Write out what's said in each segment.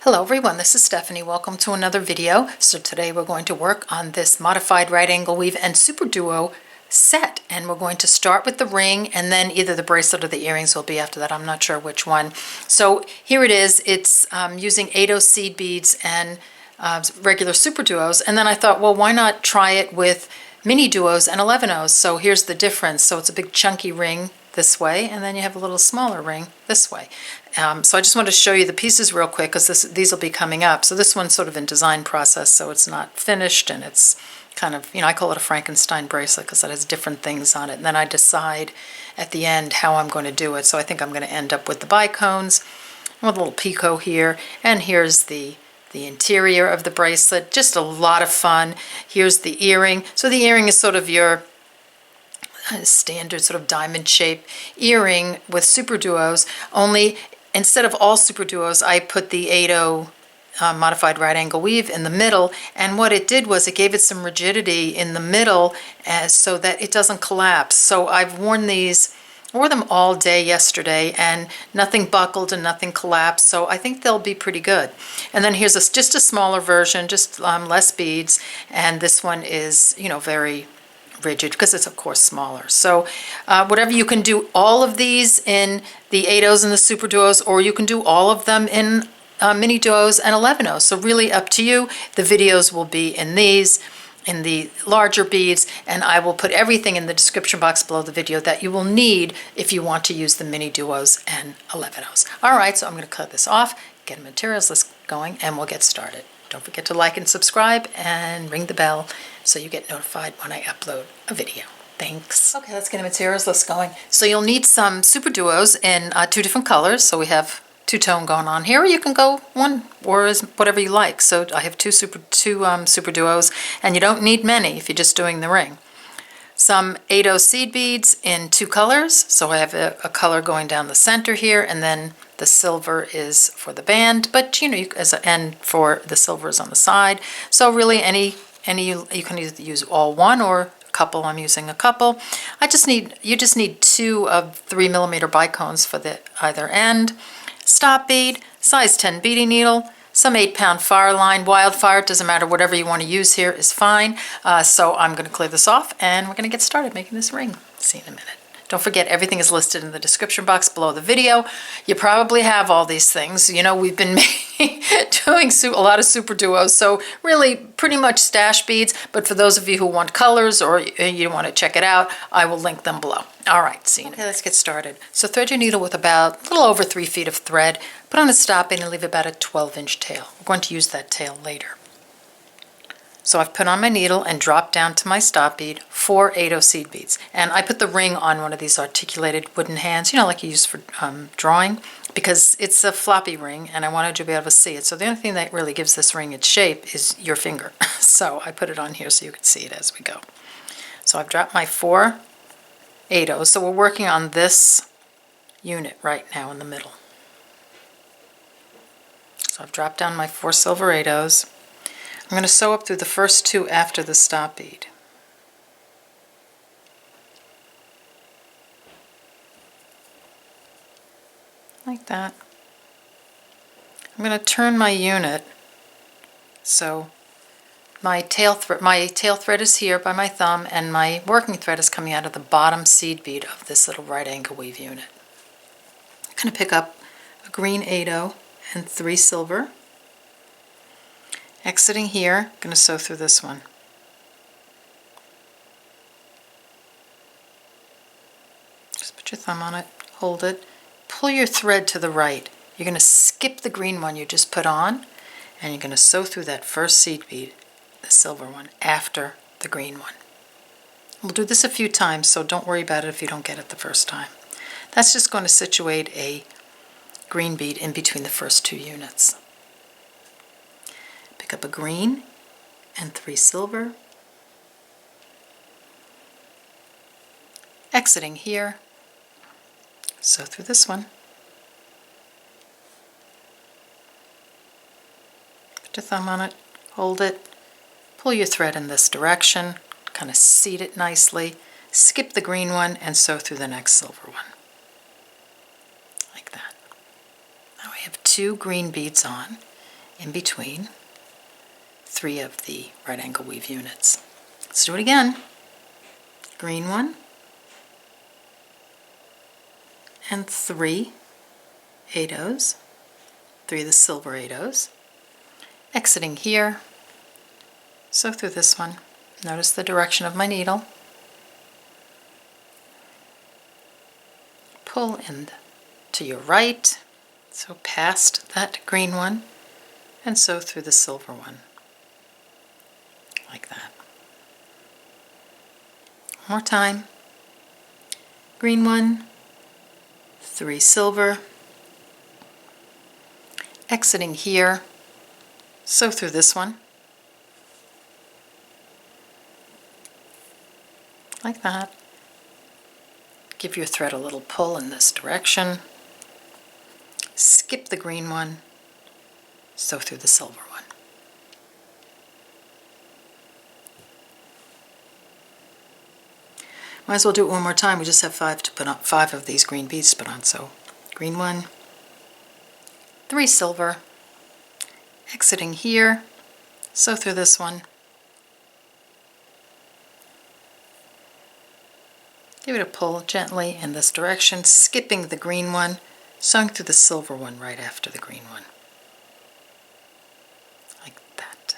Hello everyone, this is Stephanie. Welcome to another video. So today we're going to work on this modified right angle weave and SuperDuo set, and we're going to start with the ring and then either the bracelet or the earrings will be after that. I'm not sure which one. So here it is. It's using 8/0 seed beads and regular SuperDuos, and then I thought, well, why not try it with MiniDuos and 11/0s? So here's the difference. So it's a big chunky ring this way, and then you have a little smaller ring this way. So I just wanted to show you the pieces real quick because these will be coming up. So this one's sort of in design process, so it's not finished, and it's kind of, I call it a Frankenstein bracelet because it has different things on it. And then I decide at the end how I'm going to do it. So I think I'm going to end up with the Bicones, with a little picot here, and here's the interior of the bracelet. Just a lot of fun. Here's the earring. So the earring is sort of your standard sort of diamond shape earring with SuperDuos, only instead of all SuperDuos I put the 8/0 modified right angle weave in the middle, and what it did was it gave it some rigidity in the middle so that it doesn't collapse. So I've worn these, I wore them all day yesterday, and nothing buckled and nothing collapsed, so I think they'll be pretty good. And then here's just a smaller version, just less beads, and this one is, very rigid because it's of course smaller. So whatever, you can do all of these in the 8/0s and the SuperDuos, or you can do all of them in MiniDuos and 11/0s. So really up to you. The videos will be in these, in the larger beads, and I will put everything in the description box below the video that you will need if you want to use the MiniDuos and 11/0s. All right, so I'm going to cut this off, get a materials list going, and we'll get started. Don't forget to like and subscribe and ring the bell so you get notified when I upload a video. Thanks. Okay, let's get a materials list going. So you'll need some SuperDuos in two different colors. So we have two-tone going on here. You can go one or whatever you like. So I have two SuperDuos, and you don't need many if you're just doing the ring. Some 8/0 seed beads in two colors. So I have a color going down the center here, and then the silver is for the band, but and for the silver is on the side. So really you can either use all one or a couple. I'm using a couple. You just need 2 of 3mm Bicones for the either end. Stop bead, size 10 beading needle, some 8-pound Fireline, Wildfire, it doesn't matter, whatever you want to use here is fine. So I'm going to clear this off and we're going to get started making this ring. See you in a minute. Don't forget, everything is listed in the description box below the video. You probably have all these things. We've been doing a lot of SuperDuos, so really pretty much stash beads, but for those of you who want colors or you want to check it out, I will link them below. All right, see you. Okay, let's get started. So thread your needle with about a little over 3 feet of thread, put on a stop bead and leave about a 12-inch tail. We're going to use that tail later. So I've put on my needle and dropped down to my stop bead 4 8/0 seed beads. And I put the ring on one of these articulated wooden hands, like you use for drawing, because it's a floppy ring and I wanted you to be able to see it. So the only thing that really gives this ring its shape is your finger. So I put it on here so you can see it as we go. So I've dropped my 4 8/0s. So we're working on this unit right now in the middle. So I've dropped down my 4 silver 8/0s. I'm going to sew up through the first 2 after the stop bead. Like that. I'm going to turn my unit so my tail thread is here by my thumb, and my working thread is coming out of the bottom seed bead of this little right angle weave unit. I'm going to pick up a green 8/0 and 3 silver. Exiting here, I'm going to sew through this one. Just put your thumb on it, hold it, pull your thread to the right. You're going to skip the green one you just put on, and you're going to sew through that first seed bead, the silver one, after the green one. We'll do this a few times, so don't worry about it if you don't get it the first time. That's just going to situate a green bead in between the first 2 units. Pick up a green and 3 silver. Exiting here, sew through this one. Put your thumb on it, hold it, pull your thread in this direction, kind of seat it nicely, skip the green one and sew through the next silver one. Like that. Now we have 2 green beads on. in between 3 of the right angle weave units. Let's do it again. Green one, and 3 8-ohs, 3 of the silver 8-ohs, exiting here, sew through this one. Notice the direction of my needle, pull in to your right, so past that green one, and sew through the silver one, like that. One more time. Green one, 3 silver, exiting here, sew through this one, like that. Give your thread a little pull in this direction, skip the green one, sew through the silver one. Might as well do it one more time. We just have 5 to put on, 5 of these green beads to put on. So green one, 3 silver, exiting here, sew through this one, give it a pull gently in this direction, skipping the green one, sewing through the silver one right after the green one, like that.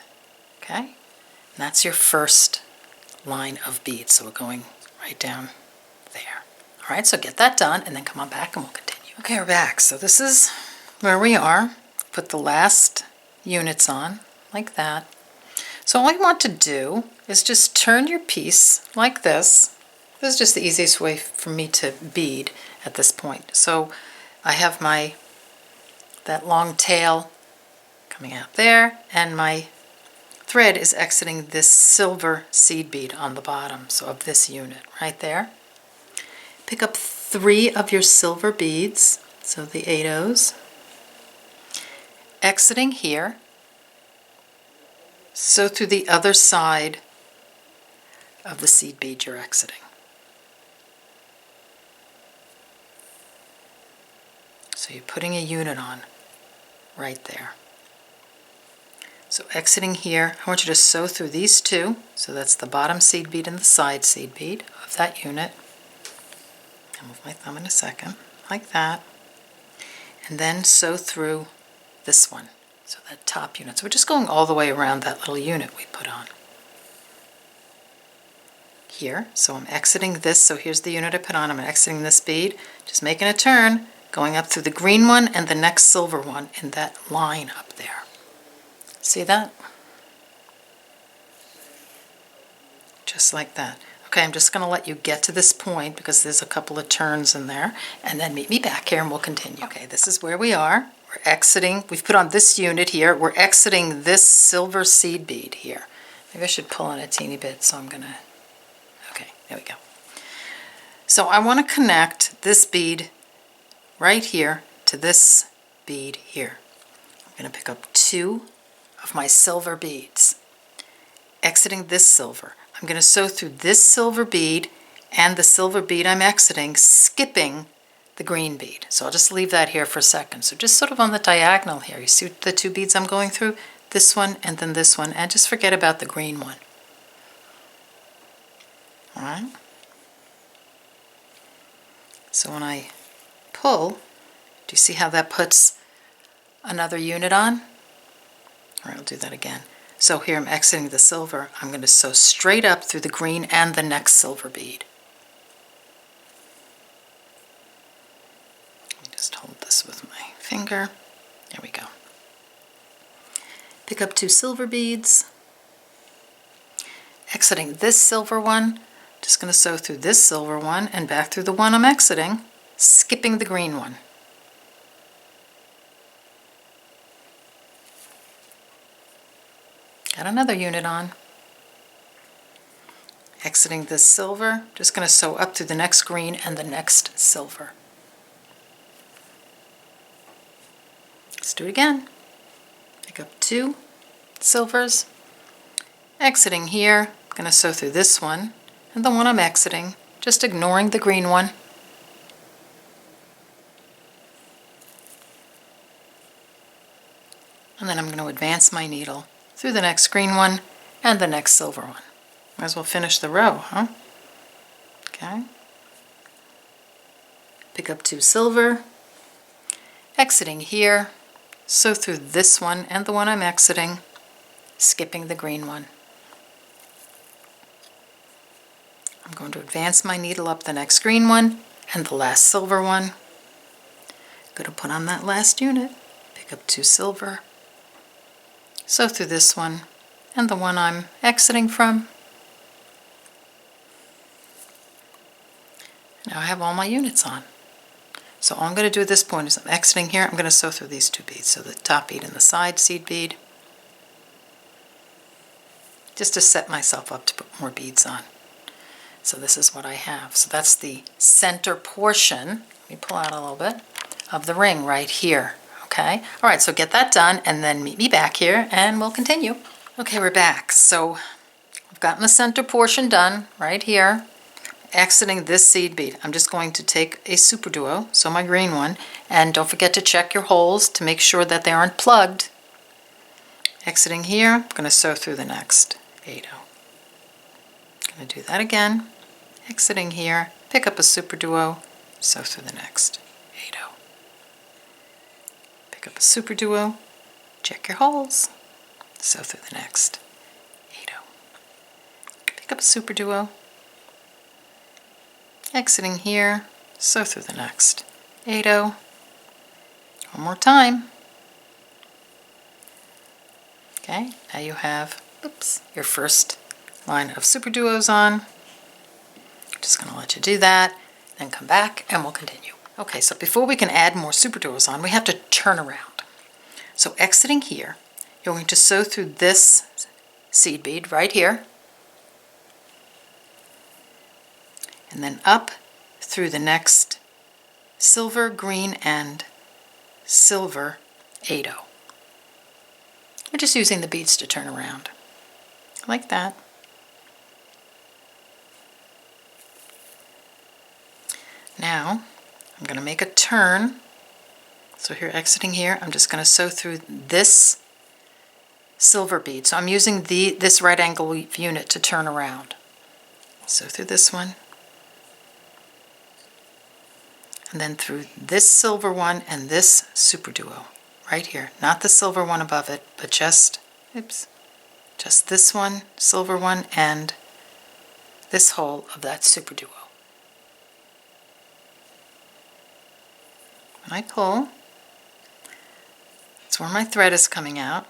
Okay, and that's your first line of beads. So we're going right down there. All right, so get that done and then come on back and we'll continue. Okay, we're back. So this is where we are. Put the last units on like that. So all I want to do is just turn your piece like this. This is just the easiest way for me to bead at this point. So I have that long tail coming out there, and my thread is exiting this silver seed bead on the bottom, so of this unit right there. Pick up 3 of your silver beads, so the 8-ohs, exiting here, sew through the other side of the seed bead you're exiting. So you're putting a unit on right there. So exiting here, I want you to sew through these 2, so that's the bottom seed bead and the side seed bead of that unit. I'll move my thumb in a second, like that. And then sew through this one, so that top unit. So we're just going all the way around that little unit we put on. Here, so I'm exiting this, so here's the unit I put on, I'm exiting this bead, just making a turn, going up through the green one and the next silver one in that line up there. See that? Just like that. Okay, I'm just going to let you get to this point because there's a couple of turns in there, and then meet me back here and we'll continue. Okay, this is where we are. We're exiting. We've put on this unit here. We're exiting this silver seed bead here. Maybe I should pull in a teeny bit, so I'm going to... Okay, there we go. So I want to connect this bead right here to this bead here. I'm going to pick up 2 of my silver beads, exiting this silver. I'm going to sew through this silver bead and the silver bead I'm exiting, skipping the green bead. So I'll just leave that here for a second. So just sort of on the diagonal here, you see the 2 beads I'm going through? This one and then this one, and just forget about the green one. All right? So when I pull, do you see how that puts another unit on? All right, I'll do that again. So here I'm exiting the silver. I'm going to sew straight up through the green and the next silver bead. Let me just hold this with my finger. There we go. Pick up 2 silver beads. Exiting this silver one. Just going to sew through this silver one and back through the one I'm exiting, skipping the green one. Got another unit on. Exiting this silver, just going to sew up through the next green and the next silver. Let's do it again. Pick up 2 silvers, exiting here, I'm going to sew through this one and the one I'm exiting, just ignoring the green one. And then I'm going to advance my needle through the next green one and the next silver one. Might as well finish the row, huh? Okay. Pick up 2 silver, exiting here, sew through this one and the one I'm exiting, skipping the green one. I'm going to advance my needle up the next green one and the last silver one. Going to put on that last unit, pick up 2 silver, sew through this one and the one I'm exiting from. Now I have all my units on. So all I'm going to do at this point is I'm exiting here, I'm going to sew through these 2 beads, so the top bead and the side seed bead, just to set myself up to put more beads on. So this is what I have. So that's the center portion, let me pull out a little bit, of the ring right here, okay? All right, so get that done and then meet me back here and we'll continue. Okay, we're back. So I've gotten the center portion done right here. Exiting this seed bead, I'm just going to take a SuperDuo, so my green one, and don't forget to check your holes to make sure that they aren't plugged. Exiting here, I'm going to sew through the next 8-0. Going to do that again. Exiting here, pick up a SuperDuo, sew through the next 8-0. Pick up a SuperDuo, check your holes, sew through the next 8-0. Pick up a SuperDuo, exiting here, sew through the next 8-0. One more time. Okay, now you have, your first line of SuperDuos on. Just going to let you do that, then come back and we'll continue. Okay, so before we can add more SuperDuos on, we have to turn around. So exiting here, you're going to sew through this seed bead right here, and then up through the next silver, green, and silver 8-0. We're just using the beads to turn around, like that. Now, I'm going to make a turn. So here, exiting here, I'm just going to sew through this silver bead. So I'm using this right angle weave unit to turn around. Sew through this one, and then through this silver one and this SuperDuo right here. Not the silver one above it, but just this one, silver one, and this hole of that SuperDuo. When I pull, that's where my thread is coming out.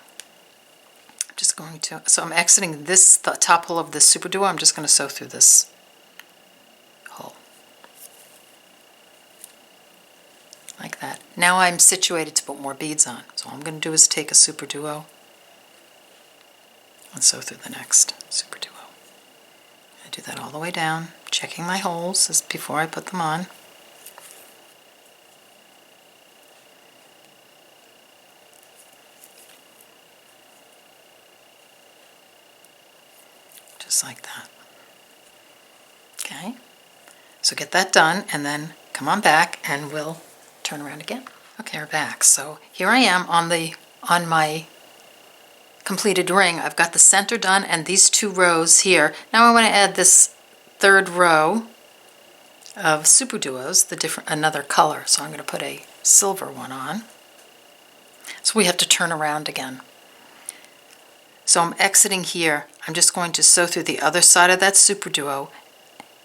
I'm just going to, so I'm exiting this, the top hole of this SuperDuo, I'm just going to sew through this hole. Like that. Now I'm situated to put more beads on. So all I'm going to do is take a SuperDuo and sew through the next SuperDuo. I do that all the way down, checking my holes before I put them on. Just like that. Okay, so get that done and then come on back and we'll turn around again. Okay, we're back. So here I am on my completed ring. I've got the center done and these 2 rows here. Now I want to add this 3rd row of SuperDuos, another color. So I'm going to put a silver one on. So we have to turn around again. So I'm exiting here. I'm just going to sew through the other side of that SuperDuo,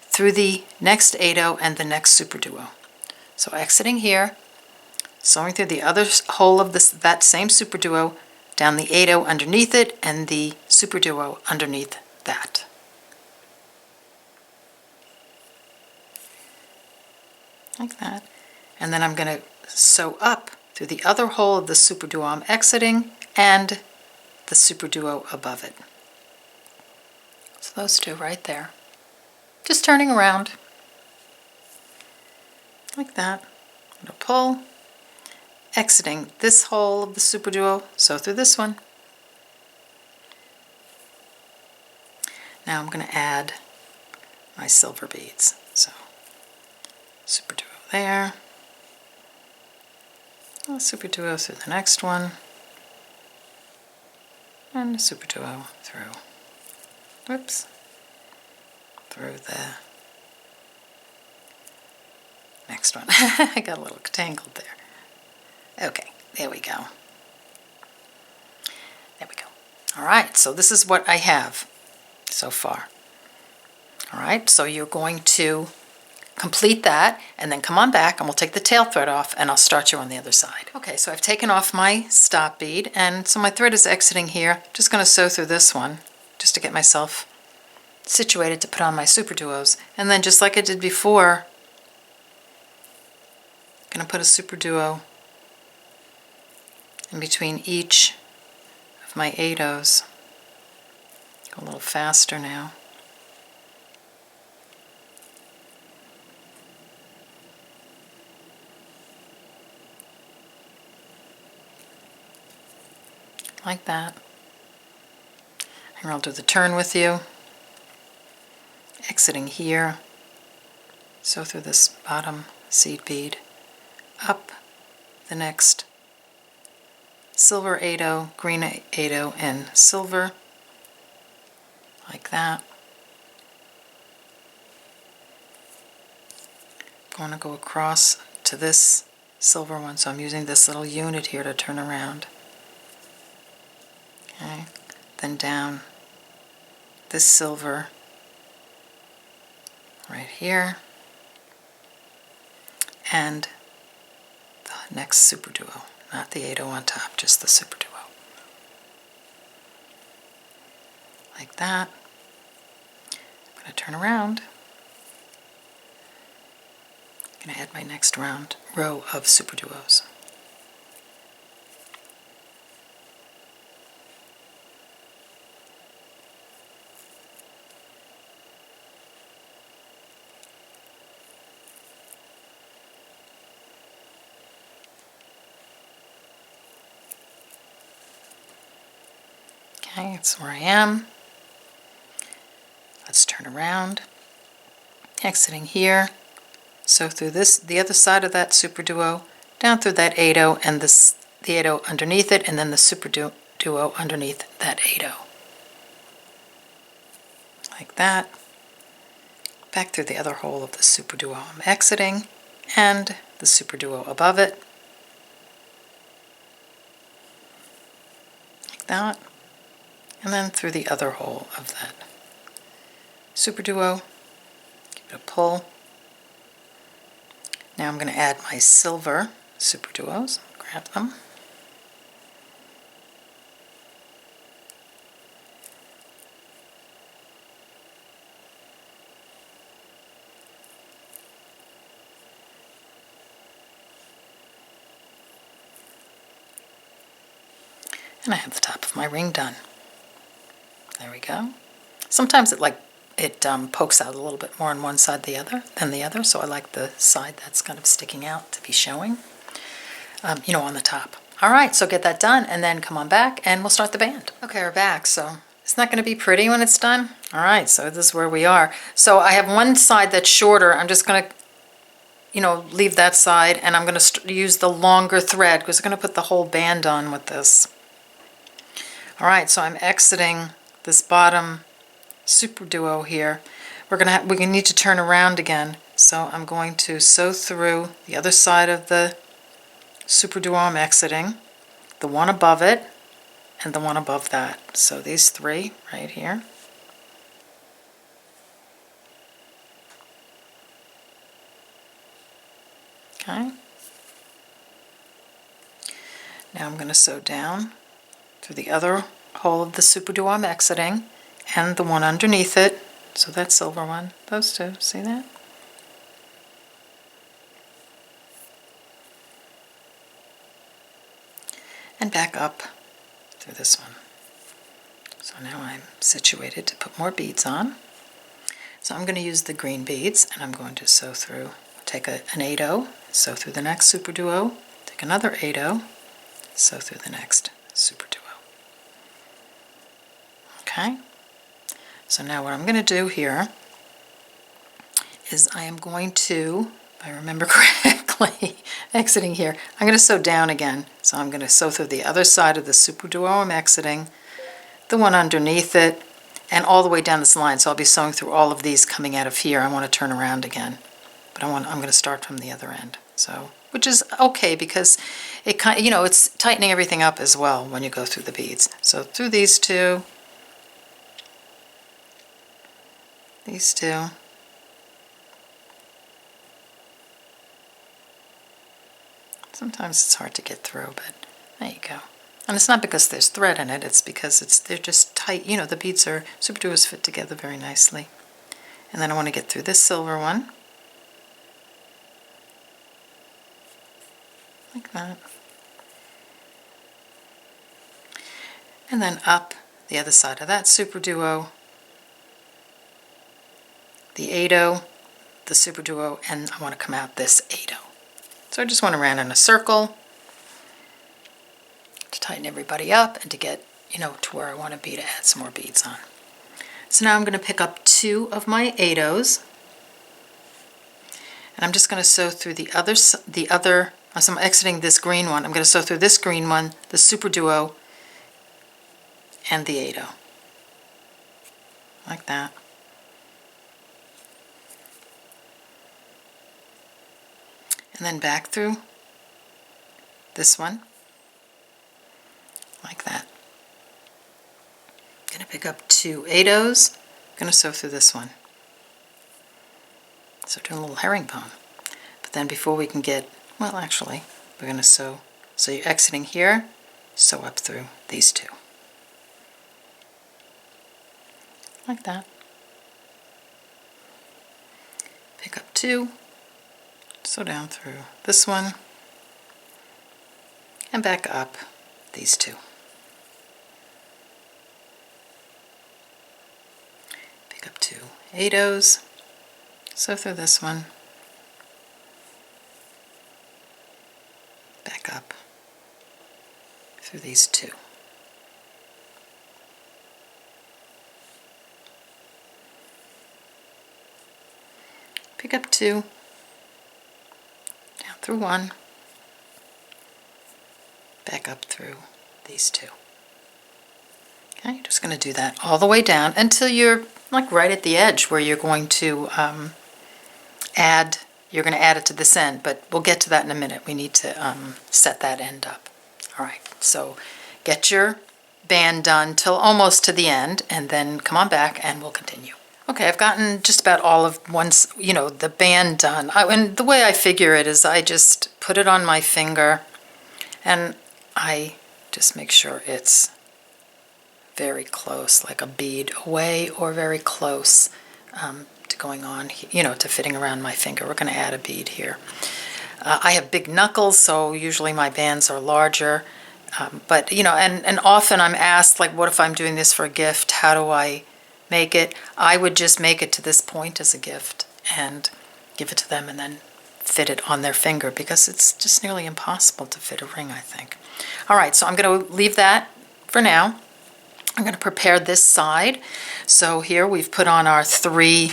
through the next 8-0 and the next SuperDuo. So exiting here, sewing through the other hole of that same SuperDuo, down the 8-0 underneath it, and the SuperDuo underneath that. Like that. And then I'm going to sew up through the other hole of the SuperDuo I'm exiting, and the SuperDuo above it. So those 2 right there. Just turning around. Like that. I'm going to pull, exiting this hole of the SuperDuo, sew through this one. Now I'm going to add my silver beads. So SuperDuo there, SuperDuo through the next one, and the SuperDuo through. Whoops. Through the next one. I got a little tangled there. Okay, there we go. There we go. All right, so this is what I have so far. All right, so you're going to complete that and then come on back and we'll take the tail thread off and I'll start you on the other side. Okay, so I've taken off my stop bead and so my thread is exiting here. Just going to sew through this one just to get myself situated to put on my SuperDuos. And then just like I did before, I'm going to put a SuperDuo in between each of my 8-ohs. Go a little faster now. Like that. And I'll do the turn with you. Exiting here. Sew through this bottom seed bead. Up the next silver 8-oh, green 8-oh, and silver. Like that. I'm going to go across to this silver one, so I'm using this little unit here to turn around. Okay, then down this silver right here, and the next SuperDuo, not the 8-oh on top, just the SuperDuo. Like that. I'm going to turn around. I'm going to add my next row of SuperDuos. Okay, that's where I am. Let's turn around. Exiting here. Sew through this, the other side of that SuperDuo, down through that 8-oh and the 8-oh underneath it, and then the SuperDuo underneath that 8-oh. Like that. Back through the other hole of the SuperDuo I'm exiting, and the SuperDuo above it. Like that. And then through the other hole of that SuperDuo. Give it a pull. Now I'm going to add my silver SuperDuos. Grab them. And I have the top of my ring done. There we go. Sometimes it pokes out a little bit more on one side than the other, so I like the side that's kind of sticking out to be showing, on the top. All right, so get that done, and then come on back, and we'll start the band. Okay, we're back, so it's not going to be pretty when it's done. All right, so this is where we are. So I have one side that's shorter. I'm just going to, leave that side, and I'm going to use the longer thread, because I'm going to put the whole band on with this. All right, so I'm exiting this bottom SuperDuo here. We're gonna need to turn around again, so I'm going to sew through the other side of the SuperDuo I'm exiting, the one above it, and the one above that. So these three right here. Okay. Now I'm going to sew down through the other hole of the SuperDuo I'm exiting and the one underneath it, so that silver one, those two, see that? And back up through this one. So now I'm situated to put more beads on. So I'm going to use the green beads, and I'm going to sew through, take an 8-oh, sew through the next SuperDuo, take another 8-oh, sew through the next SuperDuo. Okay, so now what I'm going to do here is I am going to, if I remember correctly, exiting here, I'm going to sew down again. So I'm going to sew through the other side of the SuperDuo I'm exiting, the one underneath it, and all the way down this line. So I'll be sewing through all of these coming out of here. I want to turn around again, but I'm going to start from the other end. So, which is okay because it kind of, it's tightening everything up as well when you go through the beads. So through these two, sometimes it's hard to get through, but there you go. And it's not because there's thread in it, it's because they're just tight. The beads are, SuperDuos fit together very nicely. And then I want to get through this silver one. Like that. And then up the other side of that SuperDuo, the 8-0, the SuperDuo, and I want to come out this 8-0. So I just want to run in a circle to tighten everybody up and to get, to where I want to be to add some more beads on. So now I'm going to pick up 2 of my 8-0s, and I'm just going to sew through the other, as I'm exiting this green one, I'm going to sew through this green one, the SuperDuo, and the 8-0. Like that. And then back through this one, like that. I'm going to pick up 2 8-0s, I'm going to sew through this one. So doing a little herringbone. But then before we can get, well actually, we're going to sew, so you're exiting here, sew up through these 2. Like that. Pick up 2, sew down through this one, and back up these 2. Pick up 2 8-0s, sew through this one, back up through these 2. Pick up 2, down through 1, back up through these 2. Okay, you're just going to do that all the way down until you're like right at the edge where you're going to add it to this end, but we'll get to that in a minute. We need to set that end up. All right, so get your band done till almost to the end, and then come on back and we'll continue. Okay, I've gotten just about all of the band done. And the way I figure it is I just put it on my finger and I just make sure it's very close, like a bead away or very close to going on, to fitting around my finger. We're going to add a bead here. I have big knuckles, so usually my bands are larger. But, and often I'm asked, like, what if I'm doing this for a gift? How do I make it? I would just make it to this point as a gift and give it to them and then fit it on their finger, because it's just nearly impossible to fit a ring, I think. All right, so I'm going to leave that for now. I'm going to prepare this side. So here we've put on our 3,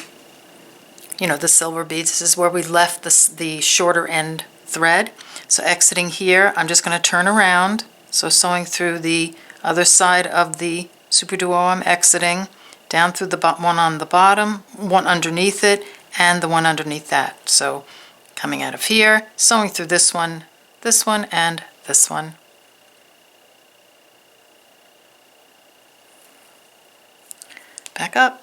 the silver beads. This is where we left the shorter end thread. So exiting here, I'm just going to turn around. So sewing through the other side of the SuperDuo, I'm exiting, down through the one on the bottom, one underneath it, and the one underneath that. So coming out of here, sewing through this one, and this one. Back up,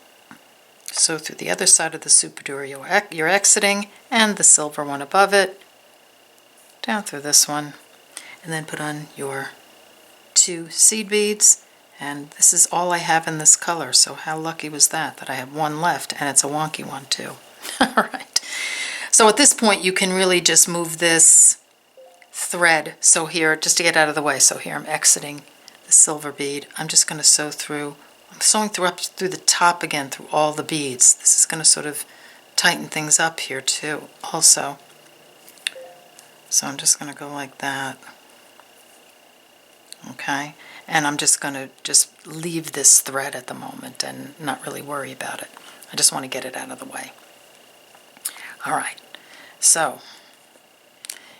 sew through the other side of the SuperDuo you're exiting, and the silver one above it, down through this one, and then put on your 2 seed beads. And this is all I have in this color, so how lucky was that I have 1 left, and it's a wonky one too. All right. So at this point you can really just move this thread. So here, just to get out of the way, so here I'm exiting the silver bead. I'm just going to sew through, I'm sewing through up through the top again, through all the beads. This is going to sort of tighten things up here too, also. So I'm just going to go like that. Okay. And I'm just going to just leave this thread at the moment and not really worry about it. I just want to get it out of the way. All right, so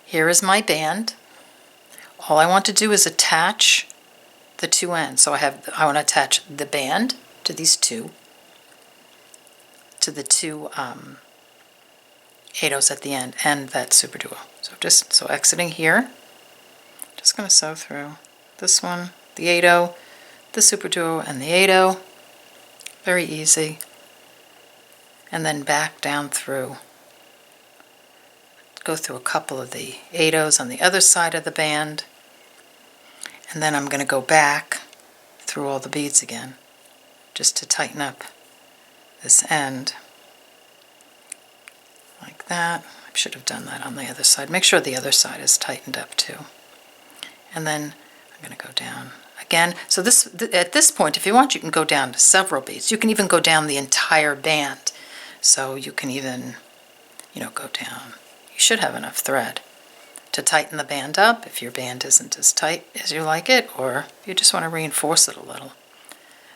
here is my band. All I want to do is attach the two ends. So I want to attach the band to these two, to the two 8/0s at the end, and that SuperDuo. So exiting here, just going to sew through this one, the 8/0, the SuperDuo, and the 8/0. Very easy. And then back down through. Go through a couple of the 8/0s on the other side of the band. And then I'm going to go back through all the beads again, just to tighten up this end. Like that. I should have done that on the other side. Make sure the other side is tightened up too. And then I'm going to go down again. So this, at this point, if you want, you can go down to several beads. You can even go down the entire band. So you can even, go down. You should have enough thread to tighten the band up if your band isn't as tight as you like it, or you just want to reinforce it a little.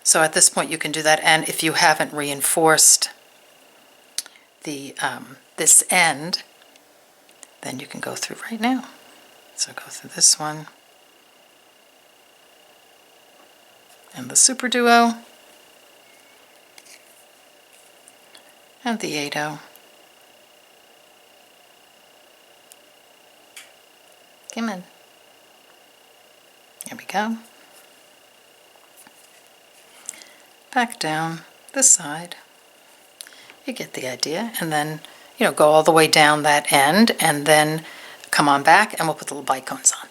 So at this point you can do that, and if you haven't reinforced the this end, then you can go through right now. So go through this one, and the SuperDuo, and the 8/0. Come in. There we go. Back down this side. You get the idea. And then, go all the way down that end, and then come on back, and we'll put the little bicones on.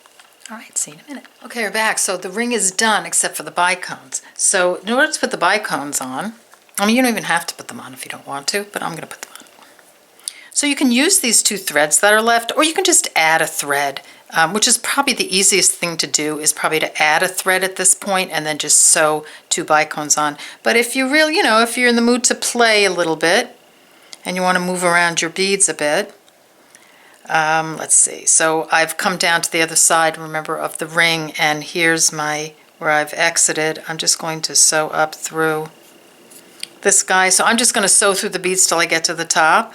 All right, see you in a minute. Okay, we're back. So the ring is done except for the bicones. So in order to put the bicones on, you don't even have to put them on if you don't want to, but I'm going to put them on. So you can use these two threads that are left, or you can just add a thread, which is probably the easiest thing to do, is probably to add a thread at this point and then just sew two bicones on. But if you really, if you're in the mood to play a little bit and you want to move around your beads a bit, let's see. So I've come down to the other side, remember, of the ring, and here's where I've exited. I'm just going to sew up through this guy. So I'm just going to sew through the beads till I get to the top.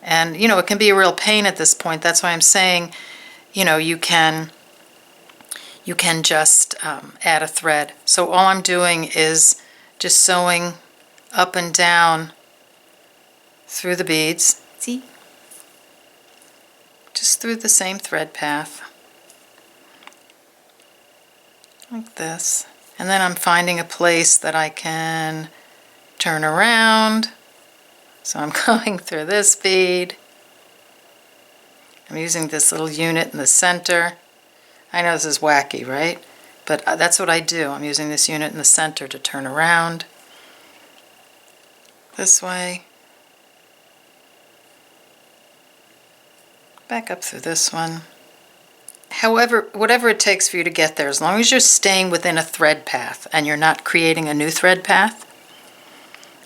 And, it can be a real pain at this point. That's why I'm saying, you can just add a thread. So all I'm doing is just sewing up and down through the beads. See? Just through the same thread path. Like this. And then I'm finding a place that I can turn around. So I'm going through this bead. I'm using this little unit in the center. I know this is wacky, right? But that's what I do. I'm using this unit in the center to turn around this way. Back up through this one. However, whatever it takes for you to get there, as long as you're staying within a thread path and you're not creating a new thread path.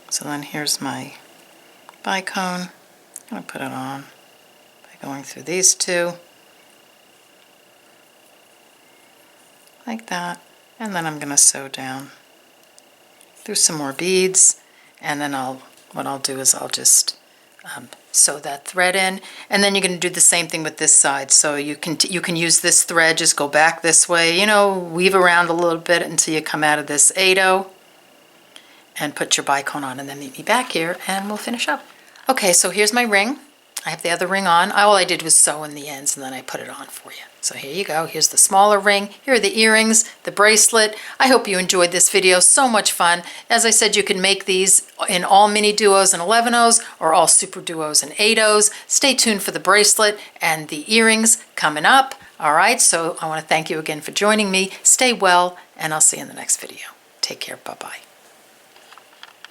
So then here's my bicone. I'm going to put it on by going through these two, like that, and then I'm going to sew down through some more beads, and then what I'll do is I'll just sew that thread in, and then you're going to do the same thing with this side. So you can use this thread, just go back this way, weave around a little bit until you come out of this 8/0, and put your bicone on, and then meet me back here and we'll finish up. Okay, so here's my ring. I have the other ring on. All I did was sew in the ends and then I put it on for you. So here you go. Here's the smaller ring. Here are the earrings, the bracelet. I hope you enjoyed this video. So much fun. As I said, you can make these in all MiniDuos and 11/0s or all SuperDuos and 8/0s. Stay tuned for the bracelet and the earrings coming up. All right, so I want to thank you again for joining me. Stay well, and I'll see you in the next video. Take care. Bye-bye.